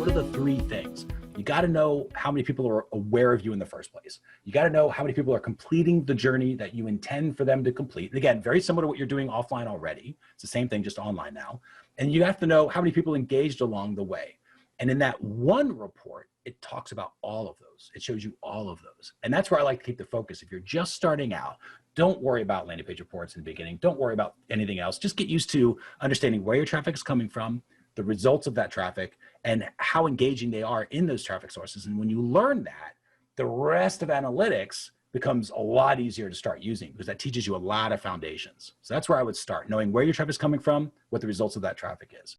are the three things. You got to know how many people are aware of you in the first place. You got to know how many people are completing the journey that you intend for them to complete. And again, very similar to what you're doing offline already. It's the same thing, just online now. And you have to know how many people engaged along the way. And in that one report, it talks about all of those. It shows you all of those. And that's where I like to keep the focus. If you're just starting out, don't worry about landing page reports in the beginning. Don't worry about anything else. Just get used to understanding where your traffic is coming from, the results of that traffic, and how engaging they are in those traffic sources. And when you learn that, the rest of analytics becomes a lot easier to start using because that teaches you a lot of foundations. So that's where I would start, knowing where your traffic is coming from, what the results of that traffic is.